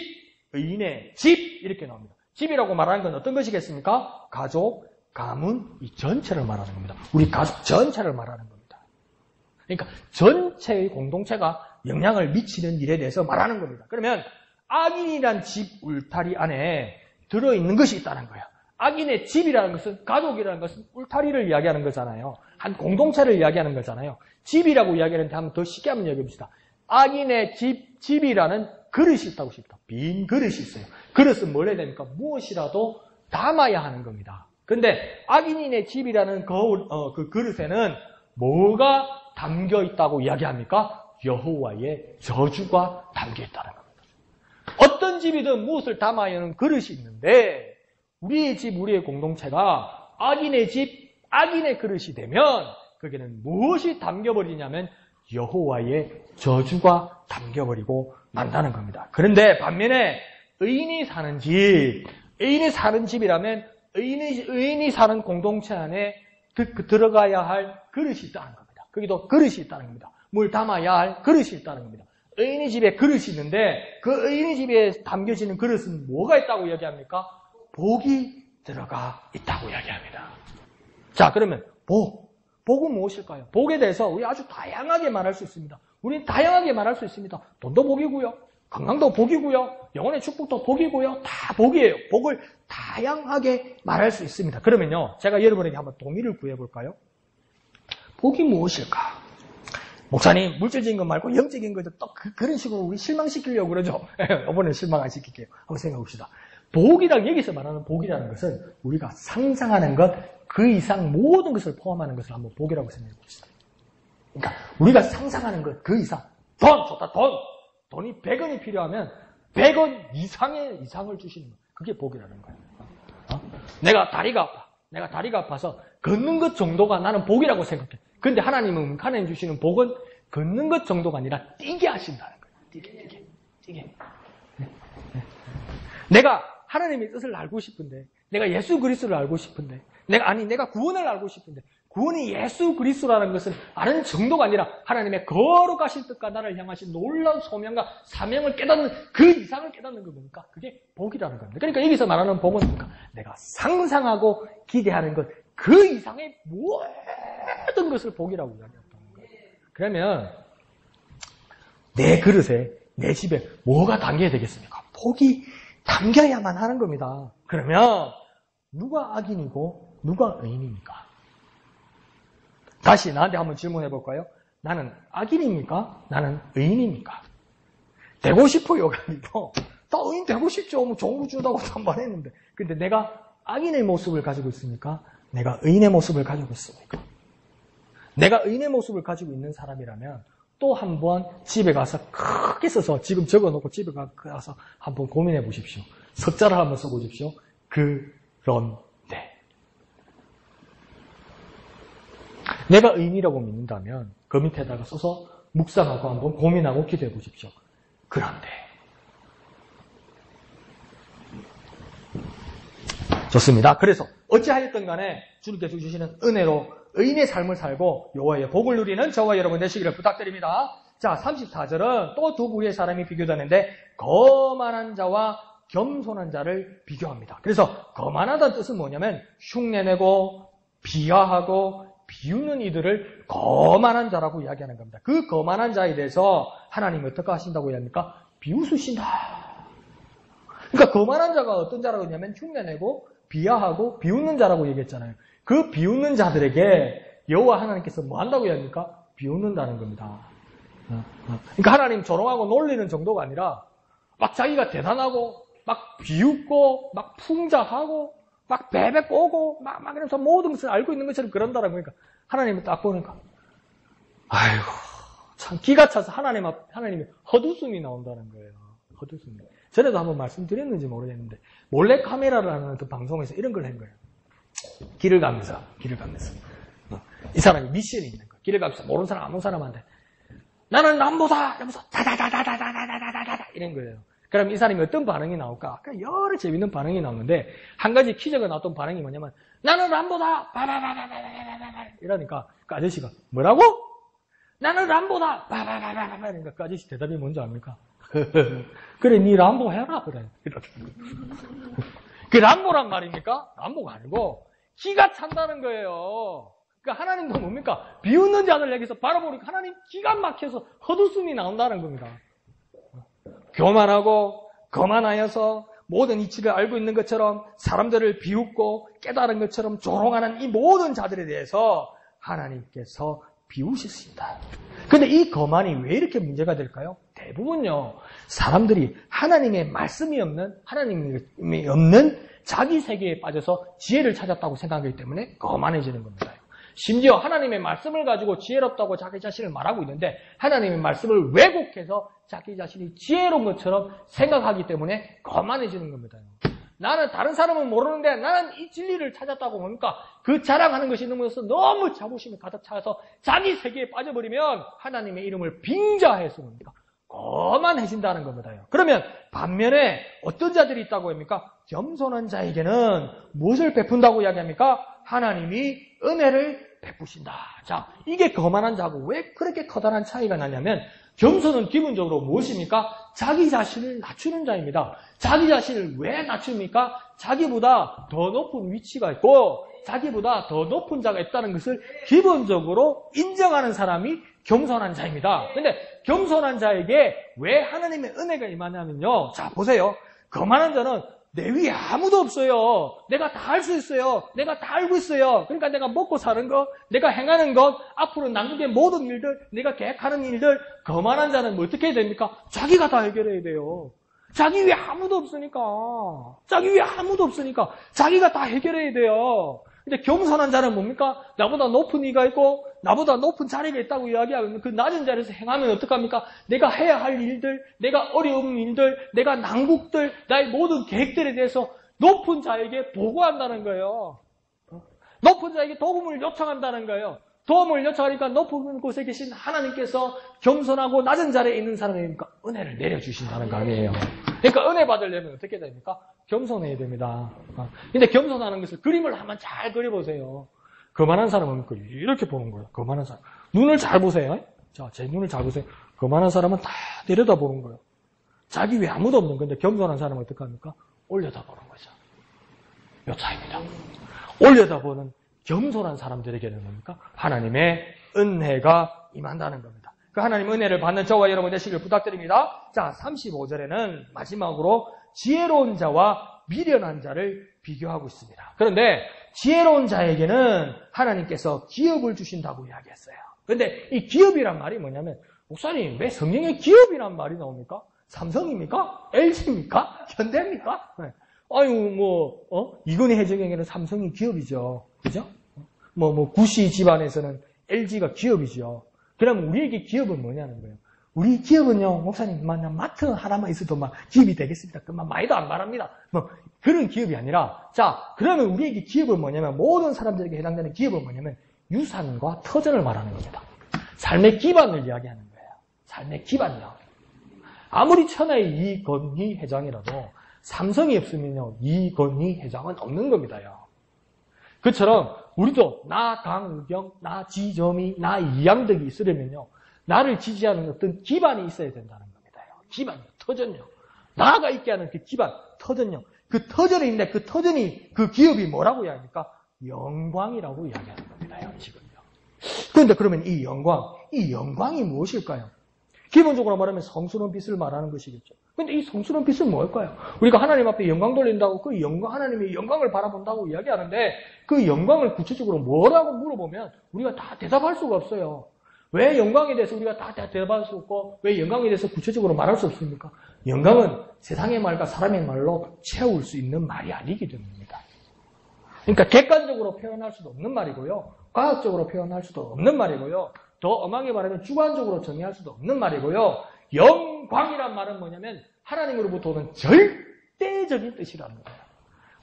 S1: 의인의 집 이렇게 나옵니다. 집이라고 말하는 건 어떤 것이겠습니까? 가족, 가문, 이 전체를 말하는 겁니다. 우리 가족 전체를 말하는 겁니다. 그러니까 전체의 공동체가 영향을 미치는 일에 대해서 말하는 겁니다. 그러면 악인이란 집 울타리 안에 들어있는 것이 있다는 거예요. 악인의 집이라는 것은, 가족이라는 것은 울타리를 이야기하는 거잖아요. 한 공동체를 이야기하는 거잖아요. 집이라고 이야기하는데 한번 더 쉽게 한번 이야기해봅시다. 악인의 집이라는 그릇이 있다고 싶다. 빈 그릇이 있어요. 그릇은 뭘 해야 됩니까? 무엇이라도 담아야 하는 겁니다. 근데 악인의 집이라는 그 그릇에는 뭐가 담겨 있다고 이야기합니까? 여호와의 저주가 담겨 있다는 겁니다. 어떤 집이든 무엇을 담아야 하는 그릇이 있는데 우리의 집, 우리의 공동체가 악인의 집, 악인의 그릇이 되면 거기는 무엇이 담겨버리냐면 여호와의 저주가 담겨버리고 만다는 겁니다. 그런데 반면에 의인이 사는 집이라면 의인이 사는 공동체 안에 들어가야 할 그릇이 있다는 겁니다. 거기도 그릇이 있다는 겁니다. 물 담아야 할 그릇이 있다는 겁니다. 의인의 집에 그릇이 있는데 그 의인의 집에 담겨지는 그릇은 뭐가 있다고 이야기합니까? 복이 들어가 있다고 이야기합니다. 자, 그러면 복은 무엇일까요? 복에 대해서 우리 아주 다양하게 말할 수 있습니다. 우리는 다양하게 말할 수 있습니다. 돈도 복이고요. 건강도 복이고요. 영혼의 축복도 복이고요. 다 복이에요. 복을 다양하게 말할 수 있습니다. 그러면요, 제가 여러분에게 한번 동의를 구해볼까요? 복이 무엇일까? 목사님, 물질적인 것 말고 영적인 것도 또 그런 식으로 우리 실망시키려고 그러죠. 이번엔 실망 안 시킬게요. 한번 생각해 봅시다. 복이랑 여기서 말하는 복이라는 것은 우리가 상상하는 것, 그 이상 모든 것을 포함하는 것을 한번 복이라고 생각해 봅시다. 그러니까 우리가 상상하는 것, 그 이상. 돈! 좋다, 돈! 돈이 100원이 필요하면 100원 이상의 이상을 주시는 거. 그게 복이라는 거예요. 내가 다리가 아파. 내가 다리가 아파서 걷는 것 정도가 나는 복이라고 생각해. 근데 하나님 주시는 복은 걷는 것 정도가 아니라 뛰게 하신다는 거예요. 뛰게. 내가 하나님의 뜻을 알고 싶은데, 내가 예수 그리스도를 알고 싶은데, 내가 구원을 알고 싶은데, 구원이 예수 그리스도라는 것은 아는 정도가 아니라 하나님의 거룩하신 뜻과 나를 향하신 놀라운 소명과 사명을 깨닫는 그 이상을 깨닫는 거 뭡니까? 그게 복이라는 겁니다. 그러니까 여기서 말하는 복은 뭡니까? 내가 상상하고 기대하는 것, 그 이상의 모든 것을 복이라고 이야기한다는 거예요. 그러면 내 그릇에, 내 집에 뭐가 담겨야 되겠습니까? 복이 담겨야만 하는 겁니다. 그러면 누가 악인이고 누가 의인입니까? 다시 나한테 한번 질문해 볼까요? 나는 악인입니까? 나는 의인입니까? 되고 싶어요가 아니고 나 의인 되고 싶죠. 뭐 좋은 거 준다고 한번 했는데 근데 내가 악인의 모습을 가지고 있습니까? 내가 의인의 모습을 가지고 있습니까? 내가 의인의 모습을 가지고 있는 사람이라면 또 한 번 집에 가서 크게 써서 지금 적어놓고 집에 가서 한번 고민해 보십시오. 석자를 한번 써보십시오. 그런데 내가 의인이라고 믿는다면 그 밑에다가 써서 묵상하고 한번 고민하고 기도해 보십시오. 그런데 좋습니다. 그래서 어찌하였든 간에 주님께서 주시는 은혜로 의인의 삶을 살고 여호와의 복을 누리는 저와 여러분 되시기를 부탁드립니다. 자, 34절은 또 두 부류의 사람이 비교되는데 거만한 자와 겸손한 자를 비교합니다. 그래서 거만하다는 뜻은 뭐냐면 흉내내고 비하하고 비웃는 이들을 거만한 자라고 이야기하는 겁니다. 그 거만한 자에 대해서 하나님이 어떻게 하신다고 이야기합니까? 비웃으신다. 그러니까 거만한 자가 어떤 자라고 했냐면 흉내내고 비하하고 비웃는 자라고 얘기했잖아요. 그 비웃는 자들에게 여호와 하나님께서 뭐 한다고 이야기합니까? 비웃는다는 겁니다. 그러니까 하나님 조롱하고 놀리는 정도가 아니라 막 자기가 대단하고 막 비웃고 막 풍자하고 막 베베 꼬고 막 이러면서 모든 것을 알고 있는 것처럼 그런다는 거니까 하나님을 딱 보니까 아이고 참 기가 차서 하나님이 헛웃음이 나온다는 거예요. 헛웃음이. 전에도 한번 말씀드렸는지 모르겠는데 몰래 카메라를 하는 어떤 방송에서 이런 걸 한 거예요. 길을 가면서 이 사람이 미션이 있는 거예요. 길을 가면서 모르는 사람 아무 사람한테 나는 남보다 이러면서 다다다다다다다다다다 이런 거예요. 그럼 이 사람이 어떤 반응이 나올까? 여러 재밌는 반응이 나오는데 한 가지 키즈가 나왔던 반응이 뭐냐면 나는 람보다 바바바바바바바바 이러니까 그 아저씨가 뭐라고? 나는 람보다 바바바바바 그러니까 그 아저씨 대답이 뭔지 압니까? 그래 니 람보 해라 그래. 그 람보란 말입니까? 람보가 아니고 기가 찬다는 거예요. 그러니까 하나님도 뭡니까? 비웃는 자들 여기서 바라보니까 하나님 기가 막혀서 헛웃음이 나온다는 겁니다. 교만하고 거만하여서 모든 이치를 알고 있는 것처럼 사람들을 비웃고 깨달은 것처럼 조롱하는 이 모든 자들에 대해서 하나님께서 비웃으신다. 근데 이 거만이 왜 이렇게 문제가 될까요? 대부분요. 사람들이 하나님의 말씀이 없는 하나님이 없는 자기 세계에 빠져서 지혜를 찾았다고 생각하기 때문에 거만해지는 겁니다. 심지어 하나님의 말씀을 가지고 지혜롭다고 자기 자신을 말하고 있는데 하나님의 말씀을 왜곡해서 자기 자신이 지혜로운 것처럼 생각하기 때문에 거만해지는 겁니다. 나는 다른 사람은 모르는데 나는 이 진리를 찾았다고 뭡니까? 그 자랑하는 것이 넘어서 너무 자부심이 가득 차서 자기 세계에 빠져버리면 하나님의 이름을 빙자해서 뭡니까? 거만해진다는 겁니다. 그러면 반면에 어떤 자들이 있다고 합니까? 겸손한 자에게는 무엇을 베푼다고 이야기합니까? 하나님이 은혜를 베푸신다. 자, 이게 거만한 자고 왜 그렇게 커다란 차이가 나냐면 겸손은 기본적으로 무엇입니까? 자기 자신을 낮추는 자입니다. 자기 자신을 왜 낮춥니까? 자기보다 더 높은 위치가 있고 자기보다 더 높은 자가 있다는 것을 기본적으로 인정하는 사람이 겸손한 자입니다. 근데 겸손한 자에게 왜 하나님의 은혜가 임하냐면요. 자, 보세요. 거만한 자는 내 위에 아무도 없어요. 내가 다 할 수 있어요. 내가 다 알고 있어요. 그러니까 내가 먹고 사는 것, 내가 행하는 것, 앞으로 남극의 모든 일들, 내가 계획하는 일들, 거만한 자는 뭐 어떻게 해야 됩니까? 자기가 다 해결해야 돼요. 자기 위에 아무도 없으니까. 자기 위에 아무도 없으니까. 자기가 다 해결해야 돼요. 근데 겸손한 자는 뭡니까? 나보다 높은 이가 있고 나보다 높은 자리가 있다고 이야기하면 그 낮은 자리에서 행하면 어떡합니까? 내가 해야 할 일들, 내가 어려운 일들, 내가 난국들, 나의 모든 계획들에 대해서 높은 자에게 보고한다는 거예요. 높은 자에게 도움을 요청한다는 거예요. 도움을 요청하니까 높은 곳에 계신 하나님께서 겸손하고 낮은 자리에 있는 사람이니까 은혜를 내려주신다는 거 아니에요. 그러니까 은혜 받으려면 어떻게 됩니까? 겸손해야 됩니다. 근데 겸손하는 것을 그림을 한번 잘 그려보세요. 거만한 사람은 이렇게 보는 거예요. 거만한 사람. 눈을 잘 보세요. 자, 제 눈을 잘 보세요. 거만한 사람은 다 내려다보는 거예요. 자기 위에 아무도 없는 건데 겸손한 사람은 어떻게 합니까? 올려다보는 거죠. 요 차이입니다. 올려다보는 겸손한 사람들에게는 뭡니까? 하나님의 은혜가 임한다는 겁니다. 그 하나님 은혜를 받는 저와 여러분 되시길 부탁드립니다. 자, 35절에는 마지막으로 지혜로운 자와 미련한 자를 비교하고 있습니다. 그런데 지혜로운 자에게는 하나님께서 기업을 주신다고 이야기했어요. 그런데 이 기업이란 말이 뭐냐면 목사님 왜 성경에 기업이란 말이 나옵니까? 삼성입니까? LG입니까? 현대입니까? 네. 이건희 해적에게는 삼성이 기업이죠. 그죠? 구시 집안에서는 LG가 기업이죠. 그러면 우리에게 기업은 뭐냐는 거예요. 우리 기업은요, 목사님, 마트 하나만 있어도 기업이 되겠습니다. 많이도 안 말합니다. 그런 기업이 아니라, 자, 그러면 우리에게 기업은 뭐냐면, 모든 사람들에게 해당되는 기업은 뭐냐면, 유산과 터전을 말하는 겁니다. 삶의 기반을 이야기하는 거예요. 삶의 기반이요. 아무리 천하의 이건희 회장이라도, 삼성이 없으면요, 이건희 회장은 없는 겁니다요. 그처럼, 우리도 나 강우경, 나 지점이, 나 이양덕이 있으려면요, 나를 지지하는 어떤 기반이 있어야 된다는 겁니다. 기반이요, 터전요. 나가 있게 하는 그 기반, 터전요. 그 터전이 있는데 그 터전이, 그 기업이 뭐라고 이야기합니까? 영광이라고 이야기하는 겁니다. 지금요. 그런데 그러면 이 영광이 무엇일까요? 기본적으로 말하면 성스러운 빛을 말하는 것이겠죠. 근데 이 성스러운 빛은 뭘까요? 우리가 하나님 앞에 영광 돌린다고 그 영광, 하나님의 영광을 바라본다고 이야기하는데 그 영광을 구체적으로 뭐라고 물어보면 우리가 다 대답할 수가 없어요. 왜 영광에 대해서 우리가 다 대답할 수 없고 왜 영광에 대해서 구체적으로 말할 수 없습니까? 영광은 세상의 말과 사람의 말로 채울 수 있는 말이 아니기 때문입니다. 그러니까 객관적으로 표현할 수도 없는 말이고요. 과학적으로 표현할 수도 없는 말이고요. 더 엄하게 말하면 주관적으로 정의할 수도 없는 말이고요. 영광이란 말은 뭐냐면 하나님으로부터 오는 절대적인 뜻이라는 거예요.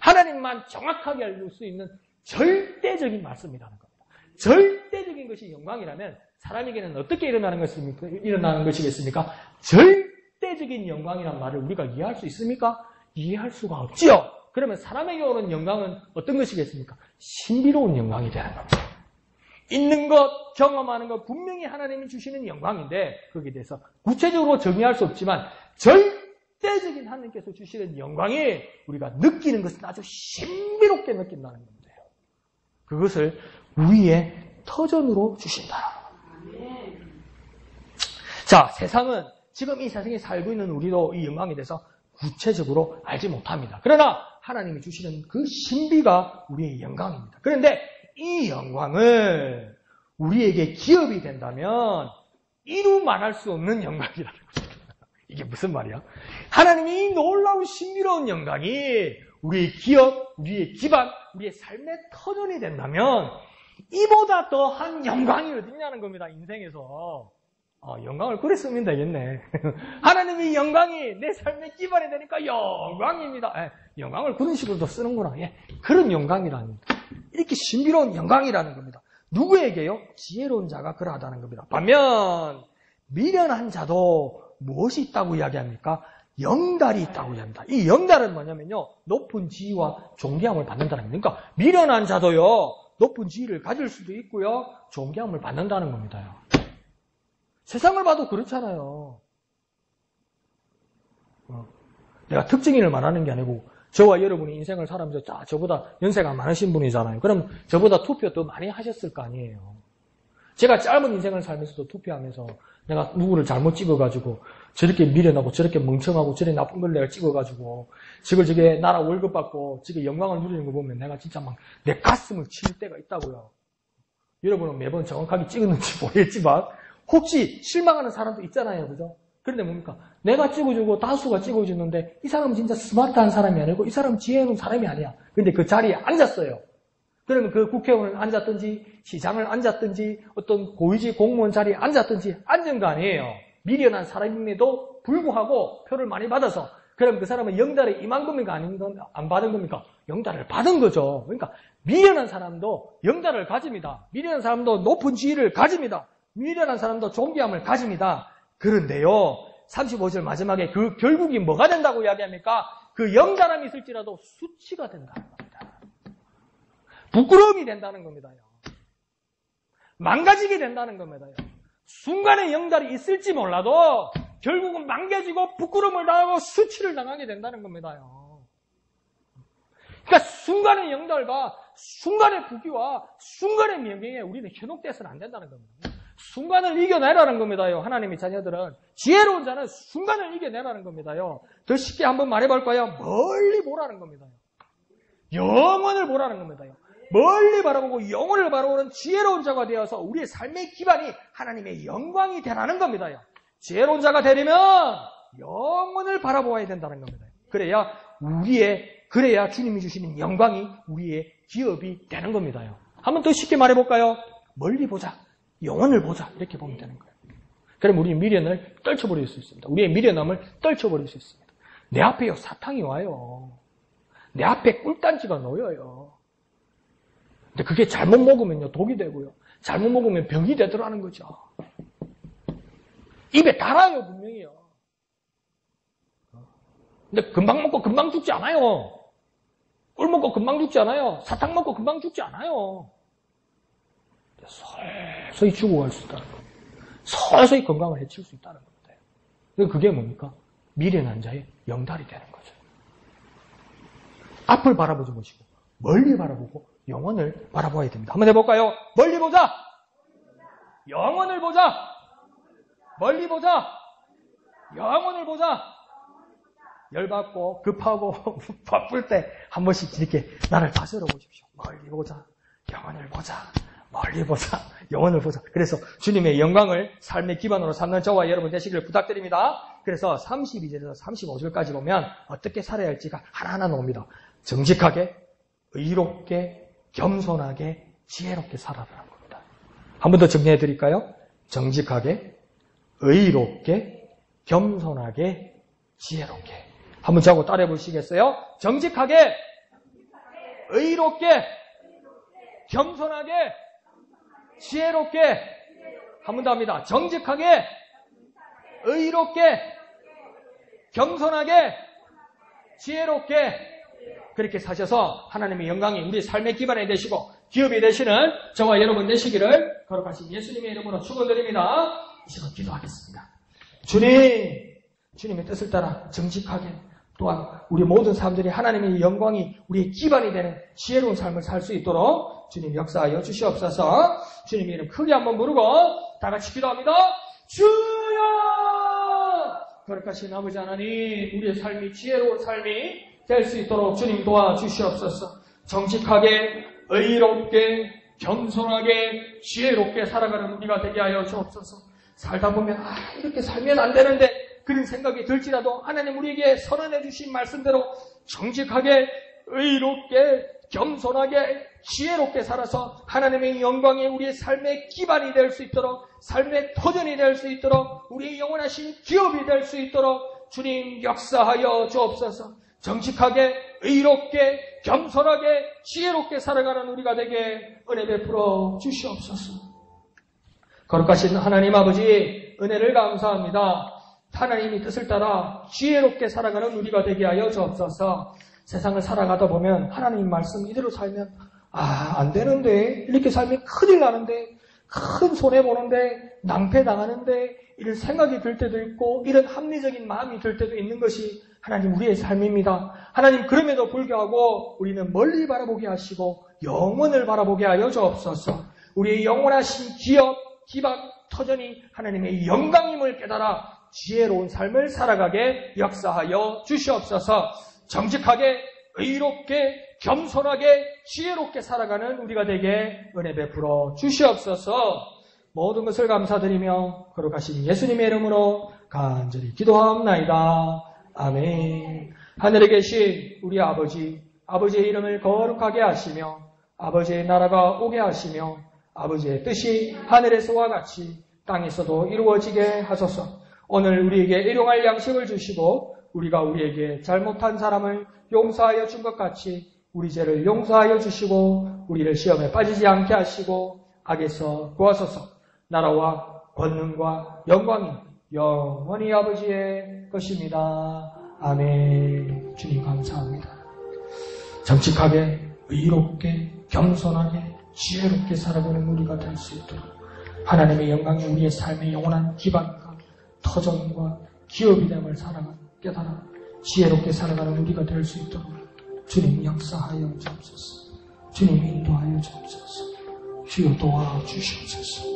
S1: 하나님만 정확하게 알 수 있는 절대적인 말씀이라는 겁니다. 절대적인 것이 영광이라면 사람에게는 어떻게 일어나는 것이겠습니까? 절대적인 영광이란 말을 우리가 이해할 수 있습니까? 이해할 수가 없지요. 그러면 사람에게 오는 영광은 어떤 것이겠습니까? 신비로운 영광이 되는 겁니다. 있는 것, 경험하는 것, 분명히 하나님이 주시는 영광인데 거기에 대해서 구체적으로 정의할 수 없지만 절대적인 하나님께서 주시는 영광이 우리가 느끼는 것은 아주 신비롭게 느낀다는 겁니다. 그것을 우리의 터전으로 주신다. 자, 세상은 지금 이 세상에 살고 있는 우리도 이 영광에 대해서 구체적으로 알지 못합니다. 그러나 하나님이 주시는 그 신비가 우리의 영광입니다. 그런데 이 영광을 우리에게 기업이 된다면 이루 말할 수 없는 영광이라는 것입니다. 이게 무슨 말이야? 하나님이 이 놀라운 신비로운 영광이 우리의 기업, 우리의 기반, 우리의 삶의 터전이 된다면 이보다 더한 영광이 어딨냐는 겁니다. 인생에서. 영광을 그래 쓰면 되겠네. 하나님의 영광이 내 삶의 기반이 되니까 영광입니다. 영광을 그런 식으로도 쓰는구나. 그런 영광이라는 이렇게 신비로운 영광이라는 겁니다. 누구에게요? 지혜로운 자가 그러하다는 겁니다. 반면 미련한 자도 무엇이 있다고 이야기합니까? 영달이 있다고 이야기합니다. 이 영달은 뭐냐면요, 높은 지위와 존귀함을 받는다는 겁니다. 그러니까 미련한 자도요, 높은 지위를 가질 수도 있고요. 존경을 받는다는 겁니다. 세상을 봐도 그렇잖아요. 내가 특징인을 말하는 게 아니고 저와 여러분이 인생을 살아면서 저보다 연세가 많으신 분이잖아요. 그럼 저보다 투표 더 많이 하셨을 거 아니에요. 제가 짧은 인생을 살면서도 투표하면서 내가 누구를 잘못 찍어가지고 저렇게 미련하고 저렇게 멍청하고 저렇게 나쁜 걸 내가 찍어가지고 저게 나라 월급 받고 저게 영광을 누리는 거 보면 내가 진짜 막 내 가슴을 치는 때가 있다고요. 여러분은 매번 정확하게 찍었는지 모르겠지만 혹시 실망하는 사람도 있잖아요. 그죠? 그런데 뭡니까? 내가 찍어주고 다수가 찍어주는데 이 사람은 진짜 스마트한 사람이 아니고 이 사람은 지혜 있는 사람이 아니야. 근데 그 자리에 앉았어요. 그러면 그 국회의원을 앉았든지 시장을 앉았든지 어떤 고위직 공무원 자리에 앉았든지 앉은 거 아니에요. 미련한 사람임에도 불구하고 표를 많이 받아서 그럼 그 사람은 영달을 임한 겁니까? 안 받은 겁니까? 영달을 받은 거죠. 그러니까 미련한 사람도 영달을 가집니다. 미련한 사람도 높은 지위를 가집니다. 미련한 사람도 존귀함을 가집니다. 그런데요, 35절 마지막에 그 결국이 뭐가 된다고 이야기합니까? 그 영달함이 있을지라도 수치가 된다는 겁니다. 부끄러움이 된다는 겁니다. 망가지게 된다는 겁니다. 순간에 영달이 있을지 몰라도 결국은 망가지고 부끄러움을 당하고 수치를 당하게 된다는 겁니다. 그러니까 순간의 영달과 순간의 부귀와 순간의 명예에 우리는 현혹돼서는 안 된다는 겁니다. 순간을 이겨내라는 겁니다요. 하나님의 자녀들은 지혜로운 자는 순간을 이겨내라는 겁니다요. 더 쉽게 한번 말해볼까요? 멀리 보라는 겁니다요. 영원을 보라는 겁니다요. 멀리 바라보고 영혼을 바라보는 지혜로운 자가 되어서 우리의 삶의 기반이 하나님의 영광이 되라는 겁니다요. 지혜로운 자가 되려면 영혼을 바라보아야 된다는 겁니다. 그래야 주님이 주시는 영광이 우리의 기업이 되는 겁니다요. 한번 더 쉽게 말해볼까요? 멀리 보자. 영혼을 보자. 이렇게 보면 되는 거예요. 그럼 우리는 미련을 떨쳐버릴 수 있습니다. 우리의 미련함을 떨쳐버릴 수 있습니다. 내 앞에요, 사탕이 와요. 내 앞에 꿀단지가 놓여요. 근데 그게 잘못 먹으면요, 독이 되고요. 잘못 먹으면 병이 되더라는 거죠. 입에 달아요, 분명히요. 근데 금방 먹고 금방 죽지 않아요. 꿀 먹고 금방 죽지 않아요. 사탕 먹고 금방 죽지 않아요. 서서히 죽어갈 수 있다는 겁니다. 서서히 건강을 해칠 수 있다는 겁니다. 그게 뭡니까? 미련한 자의 영달이 되는 거죠. 앞을 바라보지 마시고 멀리 바라보고 영혼을 바라봐야 됩니다. 한번 해볼까요? 멀리 보자. 영혼을 보자. 멀리 보자. 영혼을 보자. 열받고 급하고 바쁠 때 한 번씩 이렇게 나를 다스려 보십시오. 멀리 보자. 영혼을 보자. 멀리 보자. 영혼을 보자. 그래서 주님의 영광을 삶의 기반으로 삼는 저와 여러분 되시기를 부탁드립니다. 그래서 32절에서 35절까지 보면 어떻게 살아야 할지가 하나하나 나옵니다. 정직하게, 의롭게, 겸손하게, 지혜롭게 살아라는 겁니다. 한 번 더 정리해 드릴까요? 정직하게, 의롭게, 겸손하게, 지혜롭게. 한번 저하고 따라해 보시겠어요? 정직하게, 의롭게, 겸손하게, 지혜롭게. 한 번 더 합니다. 정직하게, 의롭게, 겸손하게, 지혜롭게. 그렇게 사셔서 하나님의 영광이 우리 삶의 기반이 되시고 기업이 되시는 저와 여러분 되시기를 거룩하신 예수님의 이름으로 축원드립니다. 이 시간 기도하겠습니다. 주님의 뜻을 따라 정직하게 또한 우리 모든 사람들이 하나님의 영광이 우리의 기반이 되는 지혜로운 삶을 살 수 있도록 주님 역사하여 주시옵소서. 주님의 이름 크게 한번 부르고 다 같이 기도합니다. 주여! 거룩하신 아버지 하나님, 우리의 삶이 지혜로운 삶이 될 수 있도록 주님 도와주시옵소서. 정직하게, 의롭게, 겸손하게, 지혜롭게 살아가는 우리가 되게 하여 주옵소서. 살다 보면 이렇게 살면 안 되는데 그런 생각이 들지라도 하나님 우리에게 선언해 주신 말씀대로 정직하게, 의롭게, 겸손하게, 지혜롭게 살아서 하나님의 영광이 우리의 삶의 기반이 될 수 있도록, 삶의 터전이 될 수 있도록, 우리의 영원하신 기업이 될 수 있도록 주님 역사하여 주옵소서. 정직하게, 의롭게, 겸손하게, 지혜롭게 살아가는 우리가 되게 은혜 베풀어 주시옵소서. 거룩하신 하나님 아버지, 은혜를 감사합니다. 하나님의 뜻을 따라 지혜롭게 살아가는 우리가 되게 하여 주옵소서. 세상을 살아가다 보면 하나님 말씀 이대로 살면 안 되는데, 이렇게 살면 큰일 나는데, 큰 손해보는데, 낭패당하는데, 이런 생각이 들 때도 있고, 이런 합리적인 마음이 들 때도 있는 것이 하나님 우리의 삶입니다. 하나님 그럼에도 불구하고 우리는 멀리 바라보게 하시고, 영원을 바라보게 하여 주옵소서. 우리의 영원하신 기업, 기박, 터전이 하나님의 영광임을 깨달아 지혜로운 삶을 살아가게 역사하여 주시옵소서. 정직하게, 의롭게, 겸손하게, 지혜롭게 살아가는 우리가 되게 은혜 베풀어 주시옵소서. 모든 것을 감사드리며 거룩하신 예수님의 이름으로 간절히 기도하옵나이다. 아멘. 하늘에 계신 우리 아버지, 아버지의 이름을 거룩하게 하시며 아버지의 나라가 오게 하시며 아버지의 뜻이 하늘에서와 같이 땅에서도 이루어지게 하소서. 오늘 우리에게 일용할 양식을 주시고 우리가 우리에게 잘못한 사람을 용서하여 준 것 같이 우리 죄를 용서하여 주시고 우리를 시험에 빠지지 않게 하시고 악에서 구하소서. 나라와 권능과 영광이 영원히 아버지의 것입니다. 아멘. 주님 감사합니다. 정직하게, 의롭게, 겸손하게, 지혜롭게 살아가는 우리가 될 수 있도록 하나님의 영광이 우리의 삶의 영원한 기반과 터전과 기업이 됨을 깨달아 지혜롭게 살아가는 우리가 될 수 있도록 주님 역사하여 주옵소서. 주님 인도하여 주옵소서. 주여 도와주시옵소서.